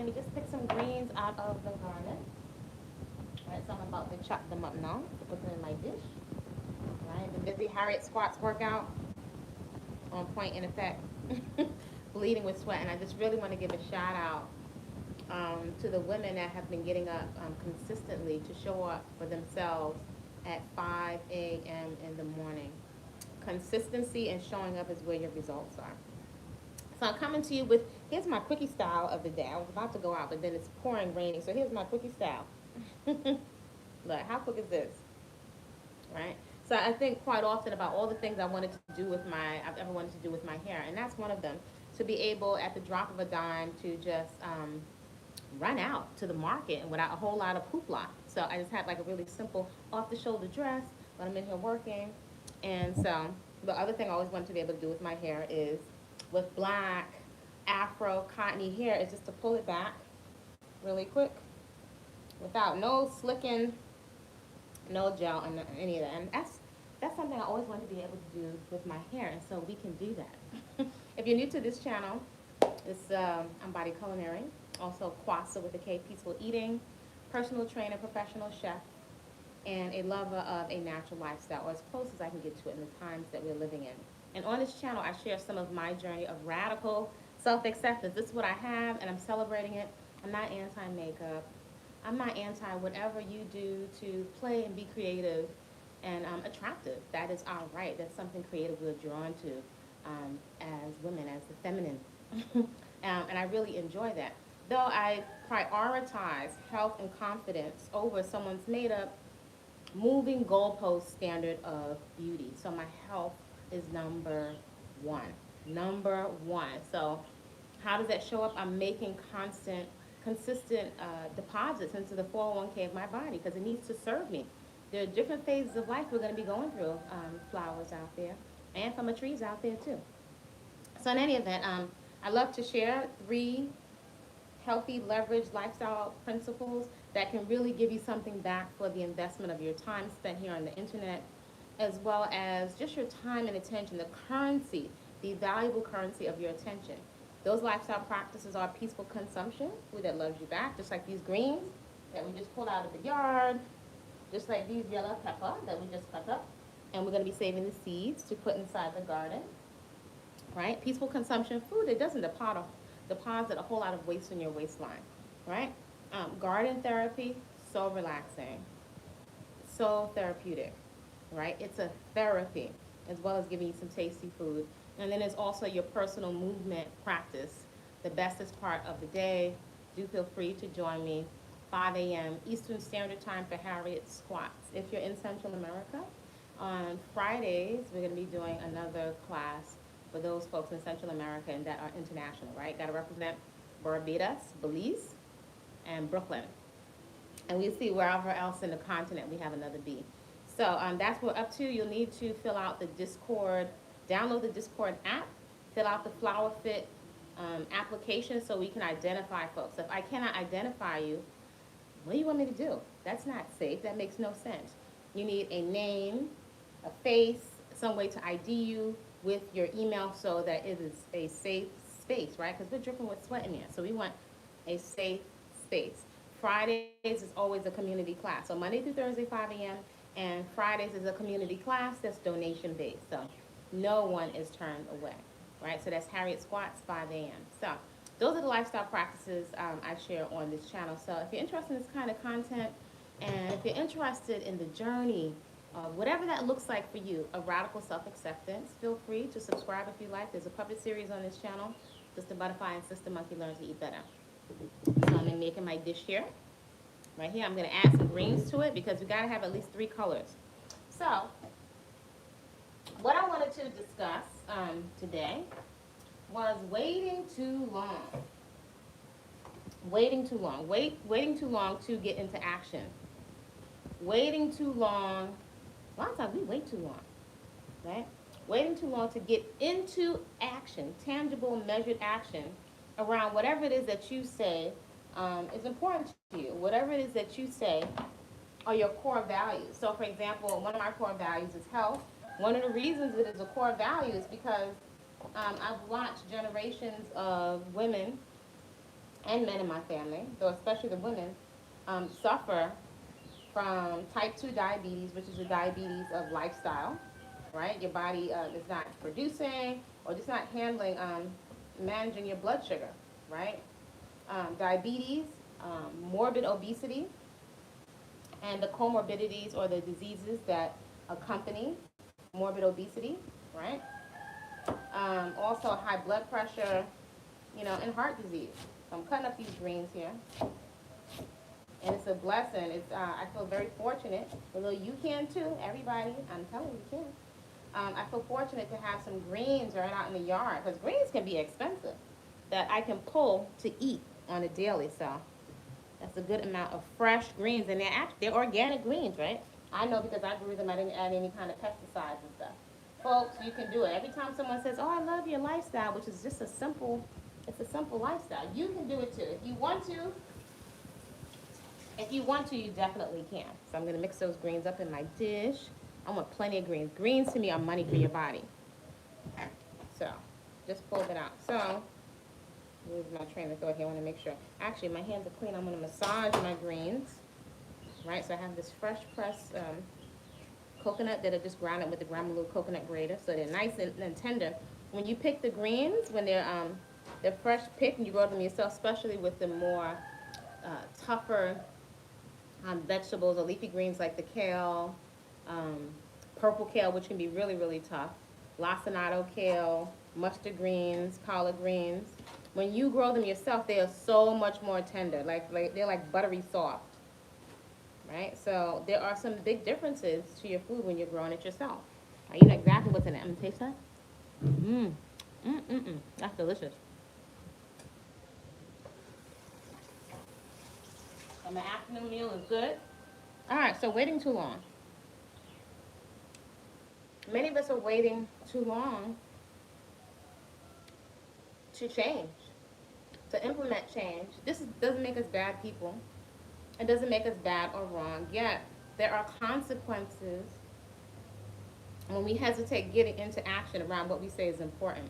and we just picked some greens out of the garden. Right, so I'm about to chop them up now to put them in my dish. Right, the busy Harriet squats workout on point in effect, bleeding with sweat, and I just really want to give a shout out to the women that have been getting up consistently to show up for themselves at 5 a.m. in the morning. Consistency and showing up is where your results are. So I'm coming to you with, here's my quickie style of the day. I was about to go out, but then it's pouring raining, so here's my quickie style. Look, how quick is this? Right? So I think quite often about all the things I've ever wanted to do with my hair, and that's one of them. To be able, at the drop of a dime, to just run out to the market and without a whole lot of hoopla. So I just had like a really simple off-the-shoulder dress when I'm in here working. And so the other thing I always wanted to be able to do with my hair is with black, Afro, cottony hair is just to pull it back really quick without no slicking, no gel, and any of that. And that's something I always wanted to be able to do with my hair, and so we can do that. If you're new to this channel, I'm Body-Culinary, also Kwasa with a K, Peaceful Eating, personal trainer, professional chef, and a lover of a natural lifestyle, or as close as I can get to it in the times that we're living in. And on this channel, I share some of my journey of radical self-acceptance. This is what I have, and I'm celebrating it. I'm not anti-makeup. I'm not anti whatever you do to play and be creative and attractive. That is our right. That's something creative we're drawn to as women, as the feminine. And I really enjoy that. Though I prioritize health and confidence over someone's made up, moving goalpost standard of beauty. So my health is number one. Number one. So how does that show up? I'm making consistent deposits into the 401k of my body because it needs to serve me. There are different phases of life we're going to be going through, flowers out there, and from trees out there too. So in any event, I love to share 3 healthy leverage lifestyle principles that can really give you something back for the investment of your time spent here on the internet, as well as just your time and attention, the currency, the valuable currency of your attention. Those lifestyle practices are peaceful consumption, food that loves you back, just like these greens that we just pulled out of the yard, just like these yellow pepper that we just cut up, and we're going to be saving the seeds to put inside the garden, right? Peaceful consumption, food that doesn't deposit a whole lot of waste in your waistline, right? Garden therapy, so relaxing, so therapeutic, right? It's a therapy, as well as giving you some tasty food. And then there's also your personal movement practice, the bestest part of the day. Do feel free to join me, 5 a.m. Eastern Standard Time for Harriet squats. If you're in Central America, on Fridays, we're going to be doing another class for those folks in Central America and that are international, right? Got to represent Barbados, Belize, and Brooklyn. And we see wherever else in the continent we have another B. So that's what we're up to. You'll need to fill out the Discord, download the Discord app, fill out the Flower Fit application so we can identify folks. If I cannot identify you, what do you want me to do? That's not safe. That makes no sense. You need a name, a face, some way to ID you with your email so that it is a safe space, right? Because we're dripping with sweat in here. So we want a safe space. Fridays is always a community class. So Monday through Thursday, 5 a.m. And Fridays is a community class that's donation based. So no one is turned away, right? So that's Harriet Squats, 5 a.m. So those are the lifestyle practices I share on this channel. So if you're interested in this kind of content, and if you're interested in the journey, whatever that looks like for you, a radical self-acceptance, feel free to subscribe if you like. There's a puppet series on this channel, Sister Butterfly and Sister Monkey Learn to Eat Better. So I'm making my dish here. Right here, I'm going to add some greens to it because we got to have at least 3 colors. So what I wanted to discuss today was waiting too long. Waiting too long. Waiting too long to get into action. Waiting too long. A lot of times we wait too long, right? Waiting too long to get into action, tangible, measured action around whatever it is that you say is important to you. Whatever it is that you say are your core values. So, for example, one of my core values is health. One of the reasons it is a core value is because I've watched generations of women and men in my family, though especially the women, suffer from type 2 diabetes, which is the diabetes of lifestyle, right? Your body is not producing or just not handling, managing your blood sugar, right? Diabetes, morbid obesity, and the comorbidities or the diseases that accompany morbid obesity, right? Also high blood pressure, and heart disease. So I'm cutting up these greens here, and it's a blessing. I feel very fortunate. Although you can too, everybody. I'm telling you, you can. I feel fortunate to have some greens right out in the yard, because greens can be expensive, that I can pull to eat on a daily. So that's a good amount of fresh greens, and they're organic greens, right? I know because I grew them. I didn't add any kind of pesticides and stuff. Folks, you can do it. Every time someone says, "Oh, I love your lifestyle," which is just it's a simple lifestyle. You can do it too. If you want to, you definitely can. So I'm gonna mix those greens up in my dish. I want plenty of greens. Greens to me are money for your body. So just pull it out. So here's my train of thought here. I want to make sure. Actually, my hands are clean. I'm gonna massage my greens. Right. So I have this fresh pressed coconut that I just ground up with the Gramalow coconut grater, so they're nice and tender. When you pick the greens, when they're fresh picked and you grow them yourself, especially with the more tougher vegetables or leafy greens like the kale, purple kale, which can be really, really tough, lacinato kale, mustard greens, collard greens. When you grow them yourself, they are so much more tender, like they're like buttery soft, right? So there are some big differences to your food when you're growing it yourself. You know exactly what's in it. I'm gonna taste that. That's delicious. And my afternoon meal is good. All right, so waiting too long. Many of us are waiting too long to change, to implement change. Doesn't make us bad people. It doesn't make us bad or wrong. Yet there are consequences when we hesitate getting into action around what we say is important,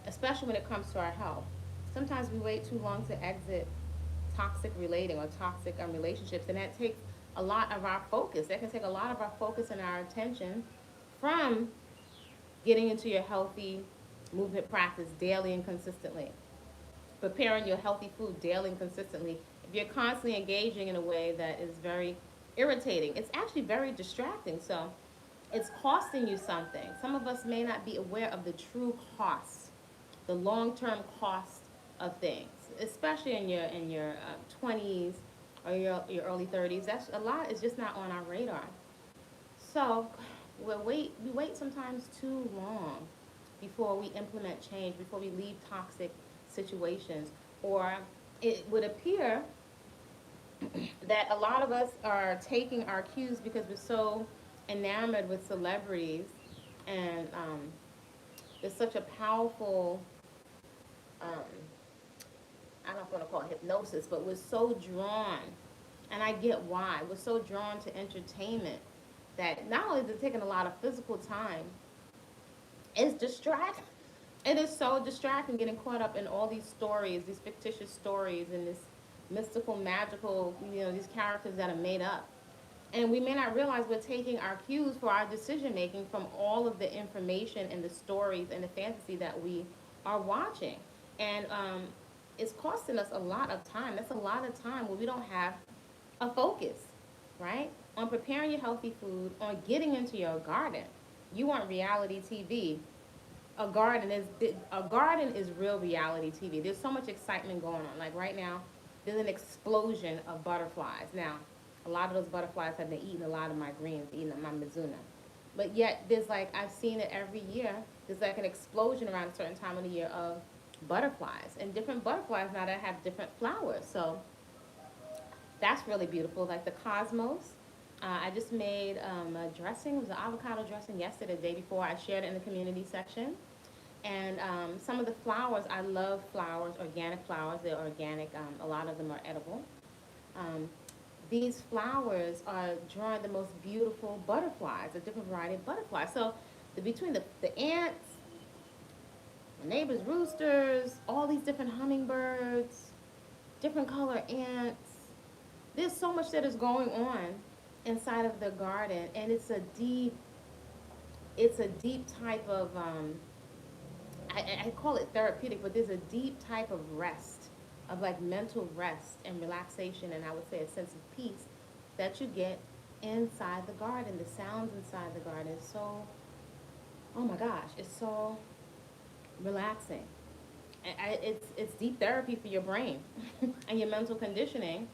especially when it comes to our health. Sometimes we wait too long to exit toxic relating or toxic relationships, and that takes a lot of our focus. That can take a lot of our focus and our attention from getting into your healthy movement practice daily and consistently, preparing your healthy food daily and consistently. If you're constantly engaging in a way that is very irritating, it's actually very distracting. So it's costing you something. Some of us may not be aware of the true cost, the long-term cost of things, especially in your 20s or your early 30s. That's a lot is just not on our radar. So we wait sometimes too long before we implement change, before we leave toxic situations, or it would appear that a lot of us are taking our cues because we're so enamored with celebrities, and there's such a powerful, um, I don't want to call it hypnosis, but we're so drawn, and I get why, we're so drawn to entertainment that not only is it taking a lot of physical time, it's distracting. It is so distracting getting caught up in all these stories, these fictitious stories, and this mystical, magical, these characters that are made up. And we may not realize we're taking our cues for our decision making from all of the information and the stories and the fantasy that we are watching. And it's costing us a lot of time. That's a lot of time where we don't have a focus, right? On preparing your healthy food, on getting into your garden. You want reality TV. A garden is real reality TV. There's so much excitement going on. Like right now, there's an explosion of butterflies. Now, a lot of those butterflies have been eating a lot of my greens, eating my mizuna. But yet, I've seen it every year. There's like an explosion around a certain time of the year of butterflies. And different butterflies now that have different flowers. So that's really beautiful. Like the cosmos. I just made a dressing. It was an avocado dressing yesterday, the day before. I shared it in the community section. And some of the flowers, I love flowers, organic flowers. They're organic. A lot of them are edible. These flowers are drawing the most beautiful butterflies, a different variety of butterflies. So between the ants, the neighbors' roosters, all these different hummingbirds, different color ants. There's so much that is going on inside of the garden, and it's a deep type of I call it therapeutic, but there's a deep type of rest, of like mental rest and relaxation, and I would say a sense of peace that you get inside the garden. The sounds inside the garden is so, oh my gosh, it's so relaxing. It's deep therapy for your brain and your mental conditioning.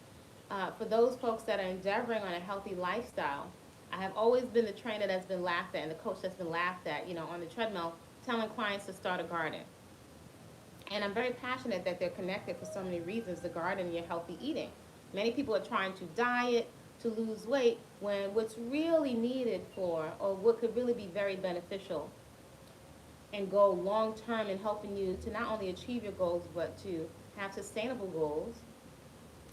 For those folks that are endeavoring on a healthy lifestyle, I have always been the trainer that's been laughed at and the coach that's been laughed at, on the treadmill, telling clients to start a garden. And I'm very passionate that they're connected for so many reasons, the garden and your healthy eating. Many people are trying to diet, to lose weight, when what's really needed for, or what could really be very beneficial and go long term in helping you to not only achieve your goals, but to have sustainable goals,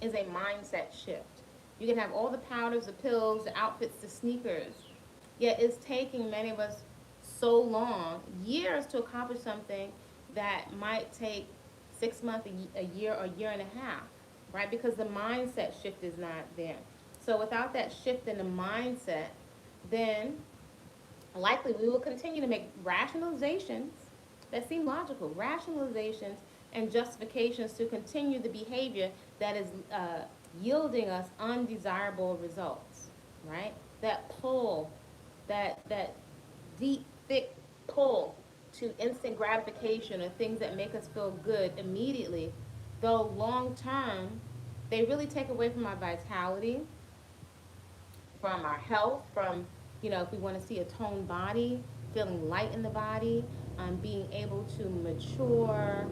is a mindset shift. You can have all the powders, the pills, the outfits, the sneakers, yet it's taking many of us so long, years, to accomplish something that might take 6 months, a year, or a year and a half, right? Because the mindset shift is not there. So without that shift in the mindset, then likely we will continue to make rationalizations that seem logical, rationalizations and justifications to continue the behavior that is yielding us undesirable results, right? That pull, that deep, thick pull to instant gratification or things that make us feel good immediately, though long term, they really take away from our vitality, from our health, from, if we want to see a toned body, feeling light in the body, being able to mature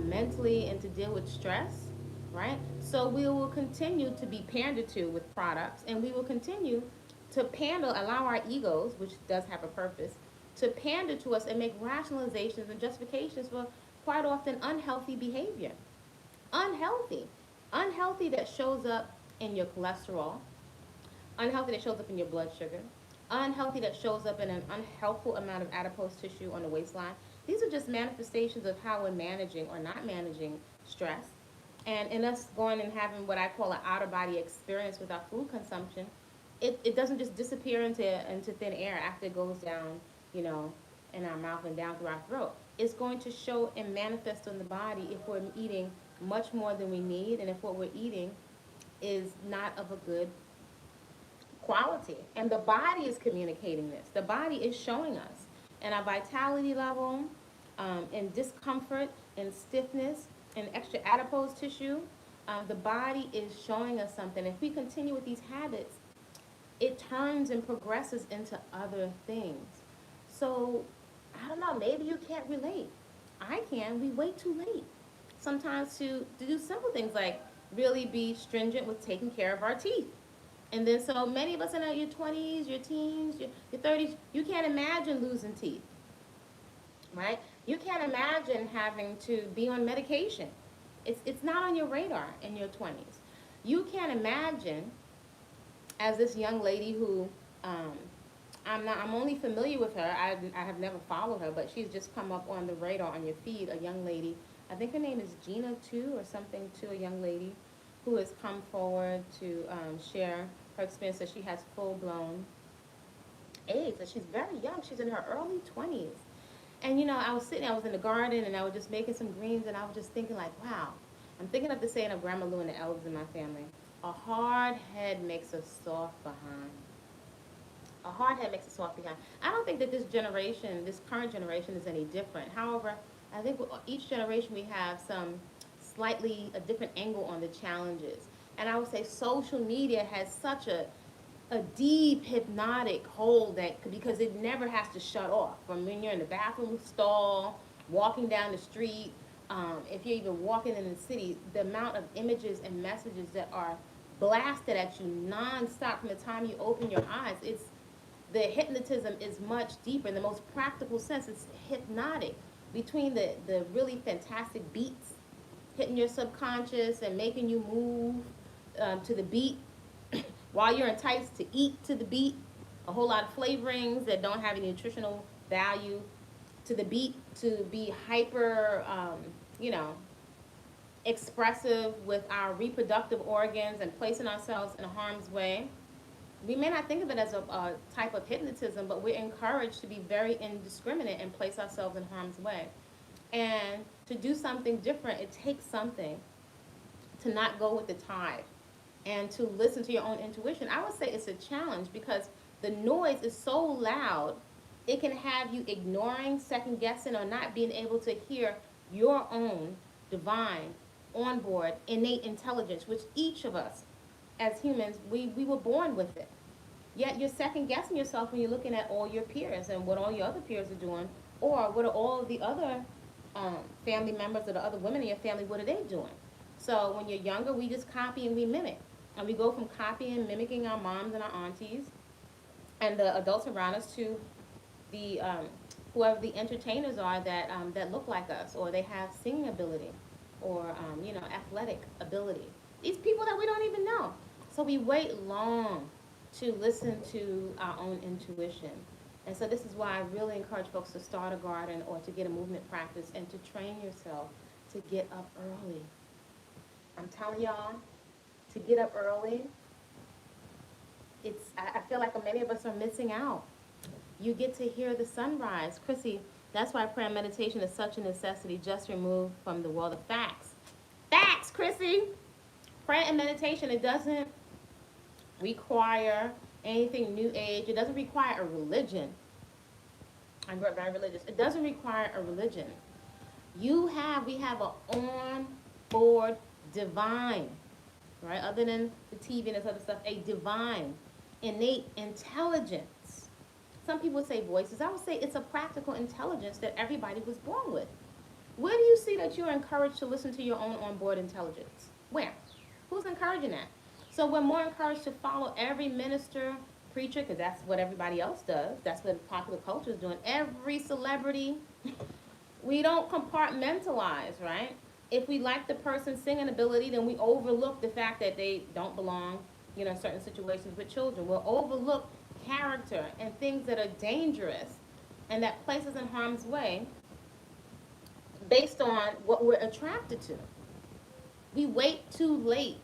mentally and to deal with stress, right? So we will continue to be pandered to with products, and we will continue to allow our egos, which does have a purpose, to pander to us and make rationalizations and justifications for quite often unhealthy behavior. Unhealthy. Unhealthy that shows up in your cholesterol, unhealthy that shows up in your blood sugar, unhealthy that shows up in an unhealthful amount of adipose tissue on the waistline. These are just manifestations of how we're managing or not managing stress. And in us going and having what I call an out-of-body experience with our food consumption, it doesn't just disappear into thin air after it goes down, in our mouth and down through our throat. It's going to show and manifest on the body if we're eating much more than we need, and if what we're eating is not of a good quality. And the body is communicating this. The body is showing us. And our vitality level, and discomfort, and stiffness, and extra adipose tissue, the body is showing us something. If we continue with these habits, it turns and progresses into other things. So, I don't know, maybe you can't relate. I can. We wait too late sometimes to do simple things like really be stringent with taking care of our teeth. And then so many of us in your 20s, your teens, your 30s, you can't imagine losing teeth, right? You can't imagine having to be on medication. It's not on your radar in your 20s. You can't imagine, as this young lady who, I'm only familiar with her. I have never followed her, but she's just come up on the radar on your feed, a young lady. I think her name is Gina too, or something to a young lady who has come forward to share her experience that she has full-blown AIDS, and she's very young. She's in her early 20s. And, I was in the garden, and I was just making some greens, and I was just thinking, like, wow. I'm thinking of the saying of Grandma Lou and the elders in my family. A hard head makes a soft behind. A hard head makes a soft behind. I don't think that this current generation is any different. However, I think with each generation we have slightly a different angle on the challenges. And I would say social media has such a deep hypnotic hold because it never has to shut off. From when you're in the bathroom stall, walking down the street, if you're even walking in the city, the amount of images and messages that are blasted at you nonstop from the time you open your eyes, the hypnotism is much deeper. In the most practical sense, it's hypnotic. Between the really fantastic beats hitting your subconscious and making you move to the beat while you're enticed to eat to the beat, a whole lot of flavorings that don't have any nutritional value to the beat, to be hyper, expressive with our reproductive organs and placing ourselves in harm's way, we may not think of it as a type of hypnotism, but we're encouraged to be very indiscriminate and place ourselves in harm's way. And to do something different, it takes something to not go with the tide and to listen to your own intuition. I would say it's a challenge because the noise is so loud, it can have you ignoring, second guessing, or not being able to hear your own divine, onboard, innate intelligence, which each of us as humans, we were born with it. Yet you're second guessing yourself when you're looking at all your peers and what all your other peers are doing, or what are all of the other family members or the other women in your family, what are they doing? So when you're younger, we just copy and we mimic. And we go from copying, mimicking our moms and our aunties and the adults around us to the whoever the entertainers are that that look like us, or they have singing ability, or athletic ability. These people that we don't even know. So we wait long to listen to our own intuition. And so this is why I really encourage folks to start a garden or to get a movement practice and to train yourself to get up early. I'm telling y'all, to get up early, I feel like many of us are missing out. You get to hear the sunrise. Chrissy, that's why prayer and meditation is such a necessity, just removed from the world of facts. Facts, Chrissy! Prayer and meditation, it doesn't require anything new age. It doesn't require a religion. I'm very religious. It doesn't require a religion. We have an on-board divine, right? Other than the TV and this other stuff, a divine, innate intelligence. Some people would say voices. I would say it's a practical intelligence that everybody was born with. Where do you see that you're encouraged to listen to your own onboard intelligence? Where? Who's encouraging that? So we're more encouraged to follow every minister, preacher, because that's what everybody else does. That's what popular culture is doing. Every celebrity. We don't compartmentalize, right? If we like the person's singing ability, then we overlook the fact that they don't belong, in certain situations with children. We'll overlook character and things that are dangerous and that places in harm's way based on what we're attracted to. We wait too late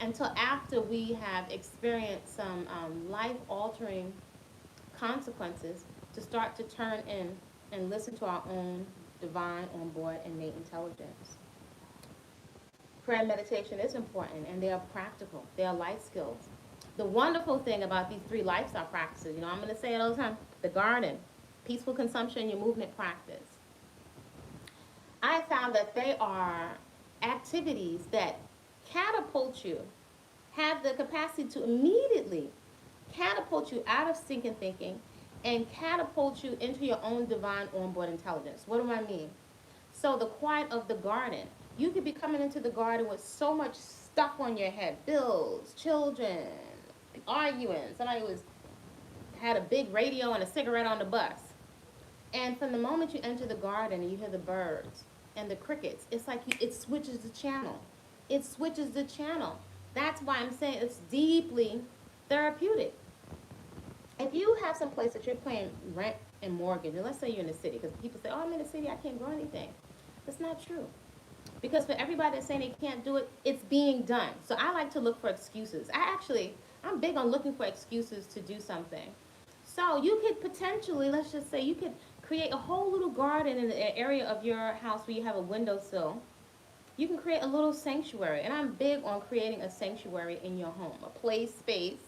until after we have experienced some life-altering consequences to start to turn in and listen to our own divine, onboard, innate intelligence. Prayer and meditation is important, and they are practical. They are life skills. The wonderful thing about these 3 lifestyle practices, I'm going to say it all the time, the garden, peaceful consumption, your movement practice. I found that they are activities that catapult you, have the capacity to immediately catapult you out of stinking thinking and catapult you into your own divine onboard intelligence. What do I mean? So the quiet of the garden. You could be coming into the garden with so much stuff on your head. Bills, children, arguing. Somebody had a big radio and a cigarette on the bus. And from the moment you enter the garden and you hear the birds and the crickets, it's like it switches the channel. It switches the channel. That's why I'm saying it's deeply therapeutic. If you have some place that you're paying rent and mortgage, and let's say you're in the city, because people say, oh, I'm in the city, I can't grow anything. That's not true. Because for everybody that's saying they can't do it, it's being done. So I like to look for excuses. I'm big on looking for excuses to do something. So you could potentially, let's just say, you could create a whole little garden in the area of your house where you have a windowsill. You can create a little sanctuary. And I'm big on creating a sanctuary in your home, a play space.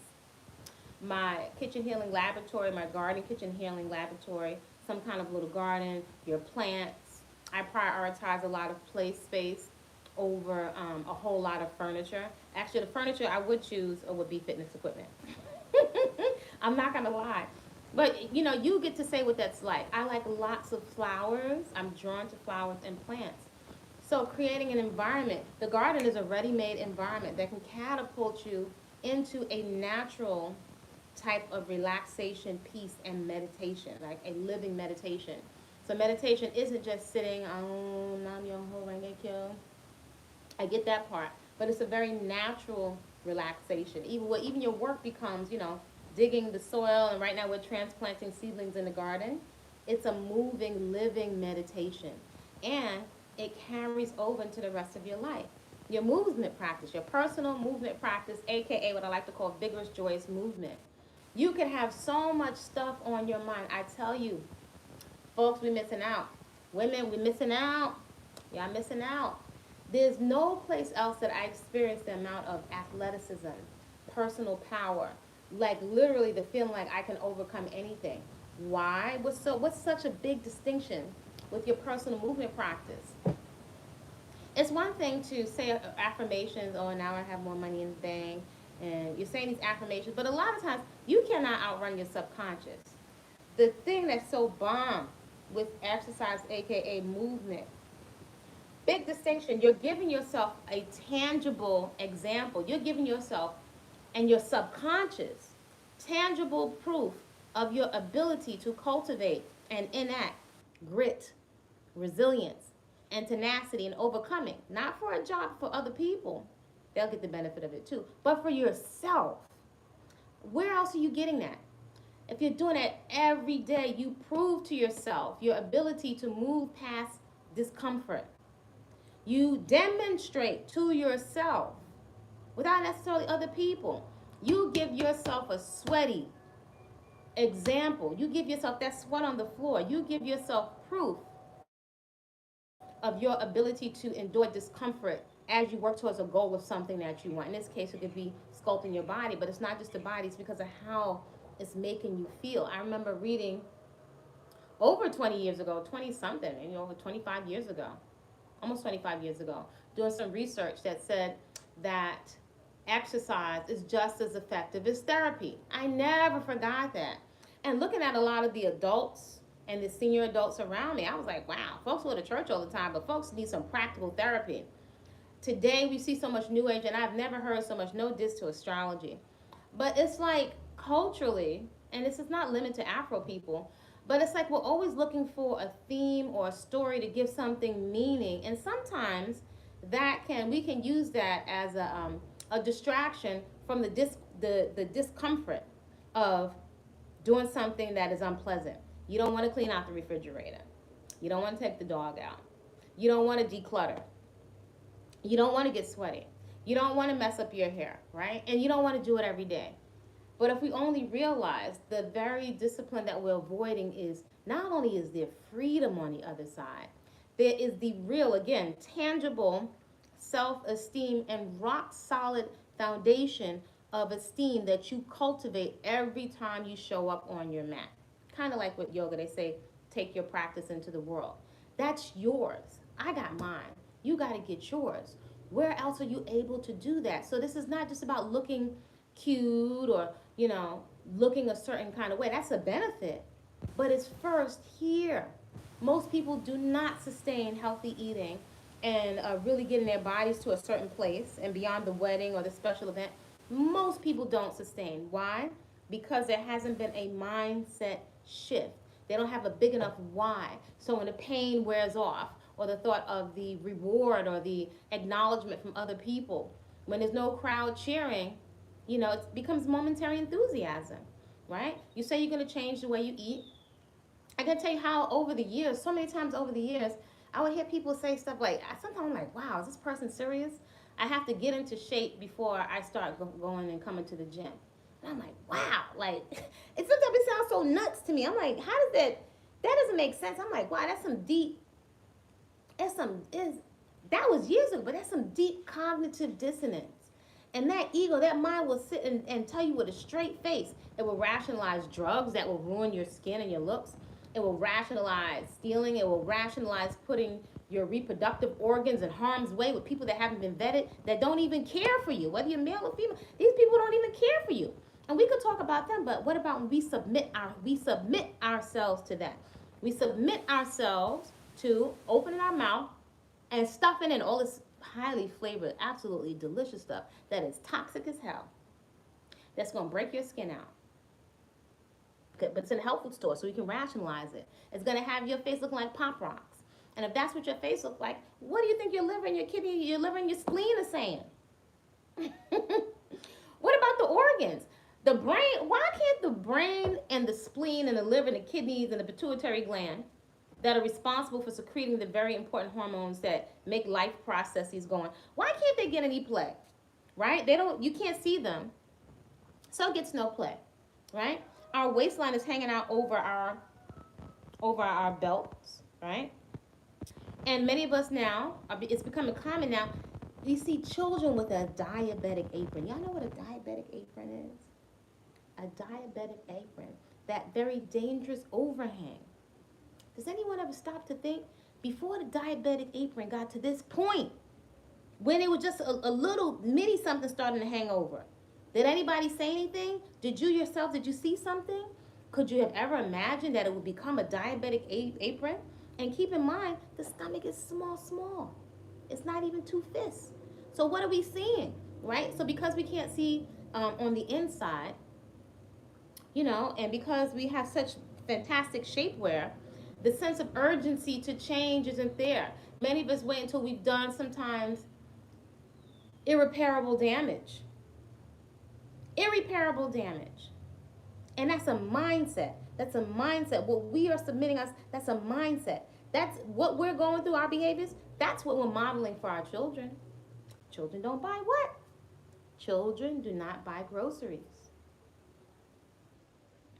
My kitchen healing laboratory, my garden kitchen healing laboratory, some kind of little garden, your plants. I prioritize a lot of play space over a whole lot of furniture. Actually, the furniture I would choose would be fitness equipment. I'm not going to lie. But, you get to say what that's like. I like lots of flowers. I'm drawn to flowers and plants. So creating an environment, the garden is a ready-made environment that can catapult you into a natural type of relaxation, peace, and meditation, like a living meditation. So meditation isn't just sitting, Nam Myoho Renge Kyo. I get that part, but it's a very natural relaxation. Even your work becomes, digging the soil, and right now we're transplanting seedlings in the garden. It's a moving, living meditation. And it carries over into the rest of your life. Your movement practice, your personal movement practice, aka what I like to call vigorous, joyous movement. You can have so much stuff on your mind. I tell you, folks, we're missing out. Women, we're missing out. Y'all missing out. There's no place else that I experienced the amount of athleticism, personal power, like literally the feeling like I can overcome anything. Why? What's such a big distinction with your personal movement practice? It's one thing to say affirmations, oh, now I have more money in the bank, and you're saying these affirmations, but a lot of times you cannot outrun your subconscious. The thing that's so bomb with exercise, aka movement, big distinction, you're giving yourself a tangible example. You're giving yourself and your subconscious tangible proof of your ability to cultivate and enact grit, resilience, and tenacity and overcoming. Not for a job, for other people. They'll get the benefit of it too. But for yourself. Where else are you getting that? If you're doing it every day, you prove to yourself your ability to move past discomfort. You demonstrate to yourself, without necessarily other people, you give yourself a sweaty example. You give yourself that sweat on the floor. You give yourself proof of your ability to endure discomfort as you work towards a goal of something that you want. In this case, it could be sculpting your body, but it's not just the body, it's because of how it's making you feel. I remember reading over 20 years ago, 20 something, over 25 years ago, almost 25 years ago, doing some research that said that exercise is just as effective as therapy. I never forgot that. And looking at a lot of the adults and the senior adults around me, I was like, wow, folks go to church all the time, but folks need some practical therapy. Today we see so much new age, and I've never heard so much, no diss to astrology. But it's like culturally, and this is not limited to Afro people, but it's like we're always looking for a theme or a story to give something meaning. And sometimes we can use that as a distraction from the discomfort of doing something that is unpleasant. You don't want to clean out the refrigerator. You don't want to take the dog out. You don't want to declutter. You don't want to get sweaty. You don't want to mess up your hair, right? And you don't want to do it every day. But if we only realize the very discipline that we're avoiding is not only is there freedom on the other side, there is the real, again, tangible self-esteem and rock solid foundation of esteem that you cultivate every time you show up on your mat. Kind of like with yoga, they say, take your practice into the world. That's yours. I got mine. You got to get yours. Where else are you able to do that? So this is not just about looking cute or, looking a certain kind of way. That's a benefit. But it's first here. Most people do not sustain healthy eating and really getting their bodies to a certain place and beyond the wedding or the special event. Most people don't sustain. Why? Because there hasn't been a mindset shift. They don't have a big enough why. So when the pain wears off, or the thought of the reward or the acknowledgement from other people, when there's no crowd cheering, it becomes momentary enthusiasm, right? You say you're going to change the way you eat. I can tell you how over the years, so many times over the years, I would hear people say stuff like, sometimes I'm like, wow, is this person serious? I have to get into shape before I start going and coming to the gym. And I'm like, wow, like, sometimes it sounds so nuts to me. I'm like, how does that doesn't make sense. I'm like, wow, that's some deep, that was years ago, but that's some deep cognitive dissonance. And that ego, that mind will sit and tell you with a straight face. It will rationalize drugs that will ruin your skin and your looks. It will rationalize stealing. It will rationalize putting your reproductive organs in harm's way with people that haven't been vetted, that don't even care for you, whether you're male or female. These people don't even care for you. And we could talk about them, but what about when we submit ourselves to that? We submit ourselves to opening our mouth and stuffing in all this highly flavored, absolutely delicious stuff that is toxic as hell, that's going to break your skin out. Okay, but it's in a health food store, so you can rationalize it. It's going to have your face looking like Pop Rocks. And if that's what your face looks like, what do you think your liver and your kidney, your liver and your spleen are saying? What about the organs? The brain, why can't the brain and the spleen and the liver and the kidneys and the pituitary gland that are responsible for secreting the very important hormones that make life processes going. Why can't they get any play? Right? They don't, you can't see them. So it gets no play. Right? Our waistline is hanging out over our belts, right? And many of us now, it's becoming common now, we see children with a diabetic apron. Y'all know what a diabetic apron is? A diabetic apron, that very dangerous overhang. Does anyone ever stop to think, before the diabetic apron got to this point, when it was just a little mini something starting to hang over, did anybody say anything? Did you yourself, did you see something? Could you have ever imagined that it would become a diabetic apron? And keep in mind, the stomach is small. It's not even 2 fists. So what are we seeing, right? So because we can't see on the inside, you know, and because we have such fantastic shapewear, the sense of urgency to change isn't there. Many of us wait until we've done sometimes irreparable damage. Irreparable damage. And that's a mindset. That's a mindset. What we are submitting us, that's a mindset. That's what we're going through, our behaviors. That's what we're modeling for our children. Children don't buy what? Children do not buy groceries.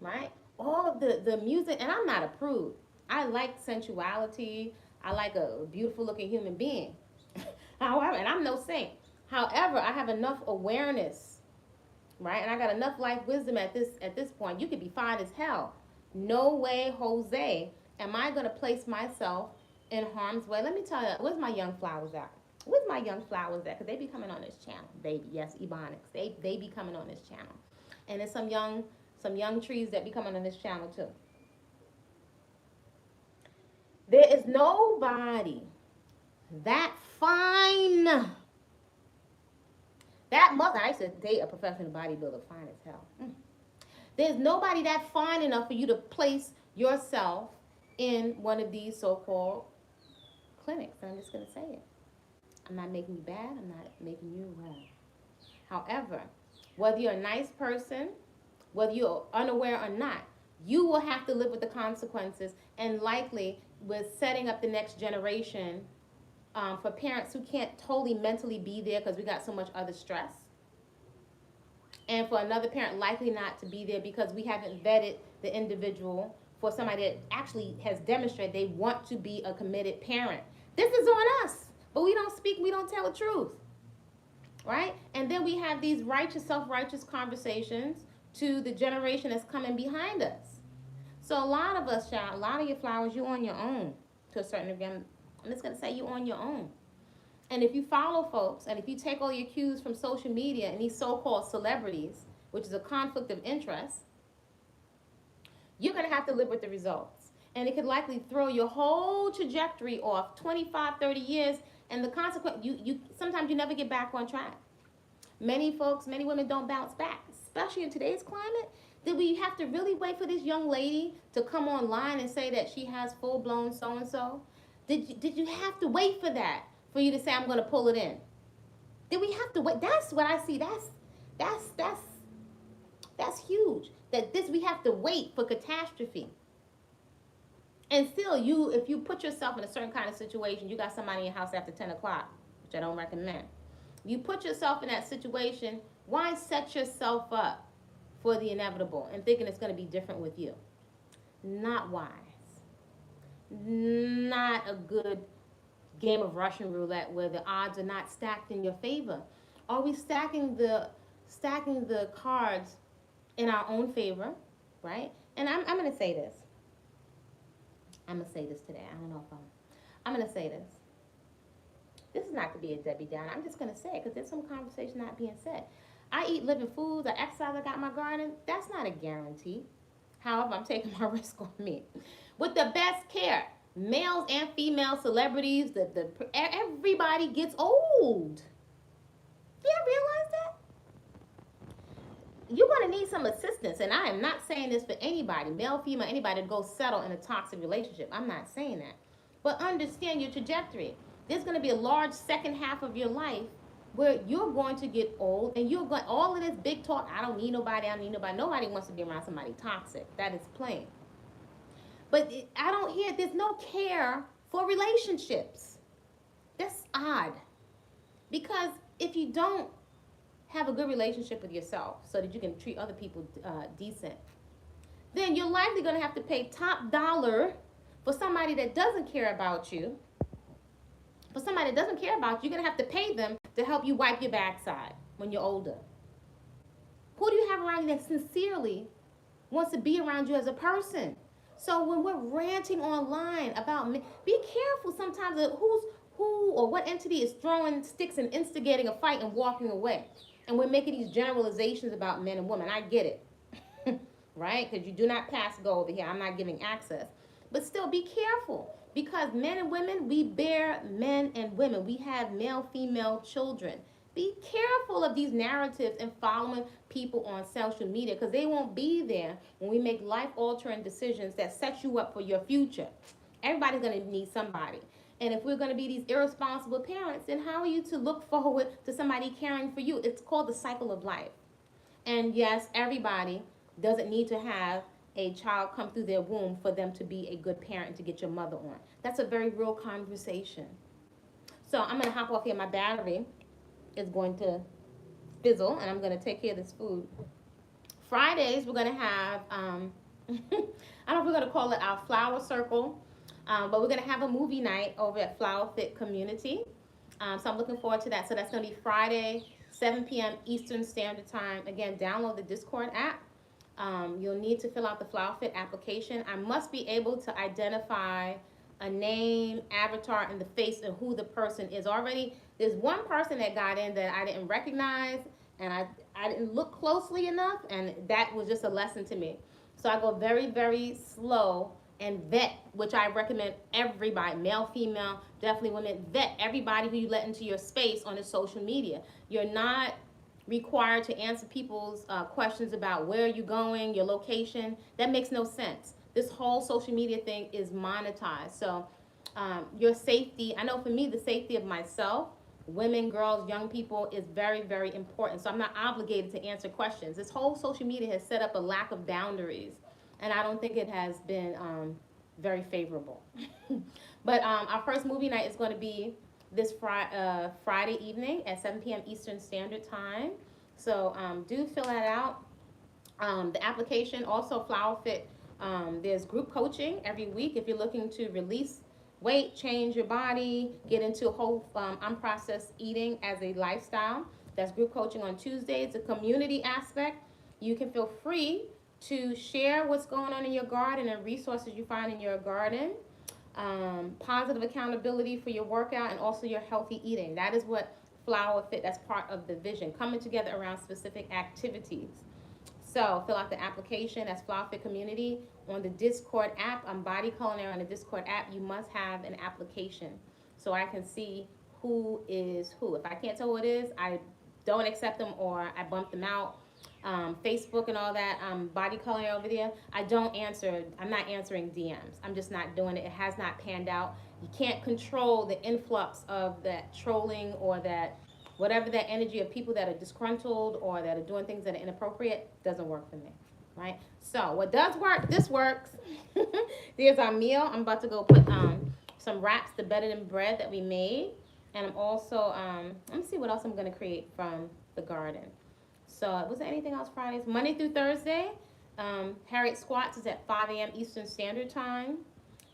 Right? All of the music, and I'm not a prude. I like sensuality. I like a beautiful looking human being. However, and I'm no saint. However, I have enough awareness, right? And I got enough life wisdom at this point. You could be fine as hell. No way, Jose, am I going to place myself in harm's way. Let me tell you, where's my young flowers at? Where's my young flowers at? Because they be coming on this channel, baby. Yes, Ebonics. They be coming on this channel. And there's some young trees that be coming on this channel too. There is nobody that fine. That mother, I used to date a professional bodybuilder, fine as hell. There's nobody that fine enough for you to place yourself in one of these so-called clinics. I'm just going to say it. I'm not making you bad. I'm not making you well. However, whether you're a nice person, whether you're unaware or not, you will have to live with the consequences, and likely with setting up the next generation for parents who can't totally mentally be there because we got so much other stress. And for another parent likely not to be there because we haven't vetted the individual for somebody that actually has demonstrated they want to be a committed parent. This is on us, but we don't speak, we don't tell the truth, right? And then we have these righteous, self-righteous conversations to the generation that's coming behind us. So a lot of us, child, a lot of your flowers, you're on your own to a certain degree. I'm just going to say you're on your own. And if you follow folks, and if you take all your cues from social media and these so-called celebrities, which is a conflict of interest, you're going to have to live with the results. And it could likely throw your whole trajectory off 25, 30 years, and the consequence, sometimes you never get back on track. Many folks, many women don't bounce back, especially in today's climate. Did we have to really wait for this young lady to come online and say that she has full-blown so-and-so? Did you have to wait for that for you to say, I'm going to pull it in? Did we have to wait? That's what I see. That's huge. That we have to wait for catastrophe. And still, if you put yourself in a certain kind of situation, you got somebody in your house after 10 o'clock, which I don't recommend. You put yourself in that situation, why set yourself up for the inevitable and thinking it's going to be different with you? Not wise. Not a good game of Russian roulette where the odds are not stacked in your favor. Are we stacking the cards in our own favor, right? And I'm going to say this. I'm going to say this today. I don't know if I'm going to say this. This is not to be a Debbie Downer. I'm just going to say it because there's some conversation not being said. I eat living foods. I exercise. I got my garden. That's not a guarantee. However, I'm taking my risk on me. With the best care, males and female celebrities, everybody gets old. Do you realize that? You're going to need some assistance, and I am not saying this for anybody, male, female, anybody, to go settle in a toxic relationship. I'm not saying that. But understand your trajectory. There's going to be a large second half of your life where you're going to get old, and you're going, all of this big talk, I don't need nobody, nobody wants to be around somebody toxic. That is plain. But I don't hear, there's no care for relationships. That's odd. Because if you don't have a good relationship with yourself so that you can treat other people decent, then you're likely going to have to pay top dollar for somebody that doesn't care about you. For somebody that doesn't care about you, you're going to have to pay them to help you wipe your backside when you're older. Who do you have around you that sincerely wants to be around you as a person? So when we're ranting online about men, be careful sometimes of who or what entity is throwing sticks and instigating a fight and walking away. And we're making these generalizations about men and women. I get it, right? Because you do not pass go over here. I'm not giving access. But still be careful, because men and women, we bear men and women. We have male, female children. Be careful of these narratives and following people on social media, because they won't be there when we make life-altering decisions that set you up for your future. Everybody's going to need somebody. And if we're going to be these irresponsible parents, then how are you to look forward to somebody caring for you? It's called the cycle of life. And yes, everybody doesn't need to have a child come through their womb for them to be a good parent and to get your mother on. That's a very real conversation. So I'm going to hop off here. My battery is going to fizzle, and I'm going to take care of this food. Fridays, we're going to have, I don't know if we're going to call it our flower circle, but we're going to have a movie night over at Flower Fit Community. So I'm looking forward to that. So that's going to be Friday, 7 p.m. Eastern Standard Time. Again, download the Discord app. You'll need to fill out the Flower Fit application. I must be able to identify a name, avatar, and the face of who the person is. Already, there's one person that got in that I didn't recognize, and I didn't look closely enough, and that was just a lesson to me. So I go very, very slow and vet, which I recommend everybody, male, female, definitely women, vet everybody who you let into your space on the social media. You're not required to answer people's questions about where you're going, your location. That makes no sense. This whole social media thing is monetized. So your safety, I know for me, the safety of myself, women, girls, young people is very, very important. So I'm not obligated to answer questions. This whole social media has set up a lack of boundaries, and I don't think it has been very favorable. But our first movie night is going to be this Friday evening at 7 p.m. Eastern Standard Time. So do fill that out. The application, also Flower Fit, there's group coaching every week if you're looking to release weight, change your body, get into whole unprocessed eating as a lifestyle. That's group coaching on Tuesdays. The community aspect, you can feel free to share what's going on in your garden and resources you find in your garden. Positive accountability for your workout and also your healthy eating. That is what Flower Fit, that's part of the vision, coming together around specific activities. So fill out the application. That's Flower Fit Community. On the Discord app, I'm Body-Culinary on the Discord app. You must have an application so I can see who is who. If I can't tell who it is, I don't accept them or I bump them out. Facebook and all that, Body-Culinary over there, I don't answer. I'm not answering DMs. I'm just not doing it. It has not panned out. You can't control the influx of that trolling or that whatever that energy of people that are disgruntled or that are doing things that are inappropriate. Doesn't work for me, right? So what does work, this works. There's our meal. I'm about to go put some wraps, the better than bread that we made. And I'm also, let me see what else I'm going to create from the garden. So was there anything else Fridays? Monday through Thursday, Harriet Squats is at 5 a.m. Eastern Standard Time.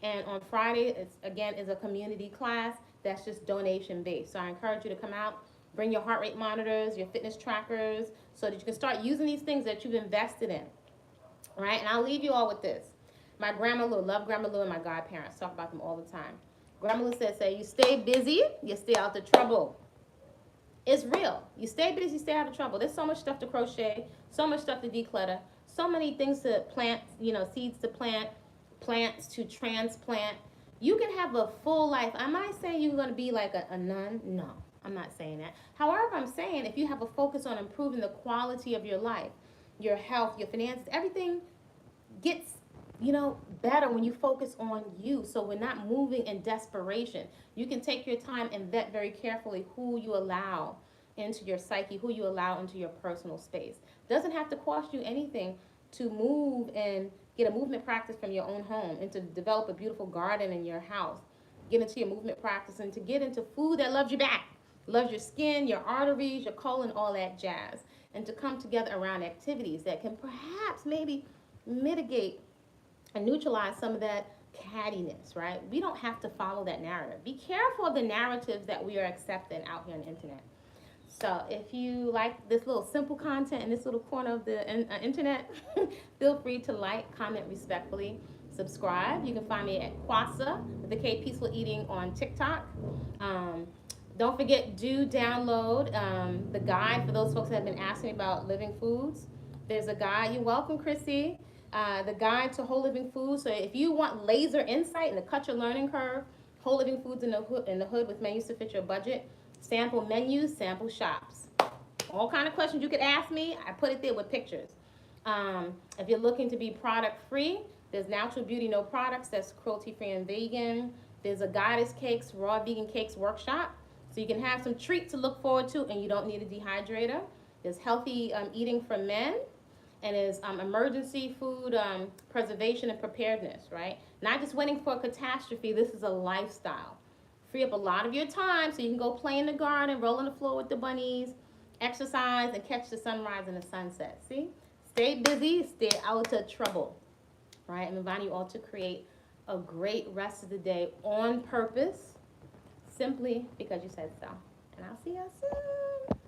And on Friday, it's, again, is a community class that's just donation based. So I encourage you to come out, bring your heart rate monitors, your fitness trackers, so that you can start using these things that you've invested in. All right, and I'll leave you all with this. My Grandma Lou, love Grandma Lou and my godparents, talk about them all the time. Grandma Lou said, you stay busy, you stay out of trouble. It's real. You stay busy, stay out of trouble. There's so much stuff to crochet, so much stuff to declutter, so many things to plant, seeds to plant, plants to transplant. You can have a full life. Am I saying you're going to be like a nun? No, I'm not saying that. However, I'm saying if you have a focus on improving the quality of your life, your health, your finances, everything gets, better when you focus on you. So we're not moving in desperation. You can take your time and vet very carefully who you allow into your psyche, who you allow into your personal space. Doesn't have to cost you anything to move and Get a movement practice from your own home and to develop a beautiful garden in your house. Get into your movement practice and to get into food that loves you back, loves your skin, your arteries, your colon, all that jazz. And to come together around activities that can perhaps maybe mitigate and neutralize some of that cattiness, right? We don't have to follow that narrative. Be careful of the narratives that we are accepting out here on the internet. So if you like this little simple content in this little corner of the internet, feel free to like, comment respectfully, subscribe. You can find me at Kwasa with the K Peaceful Eating on TikTok. Don't forget, do download the guide for those folks that have been asking about living foods. There's a guide. You're welcome, Chrissy. The guide to whole living foods. So if you want laser insight and to cut your learning curve, whole living foods in the hood with menus to fit your budget. Sample menus, sample shops. All kind of questions you could ask me, I put it there with pictures. If you're looking to be product free, there's Natural Beauty No Products, that's cruelty free and vegan. There's a Goddess Cakes, Raw Vegan Cakes workshop. So you can have some treats to look forward to and you don't need a dehydrator. There's Healthy Eating for Men. And there's emergency food preservation and preparedness, right? Not just waiting for a catastrophe, this is a lifestyle. Free up a lot of your time so you can go play in the garden, roll on the floor with the bunnies, exercise, and catch the sunrise and the sunset. See? Stay busy, stay out of trouble. Right? I'm inviting you all to create a great rest of the day on purpose, simply because you said so. And I'll see you soon.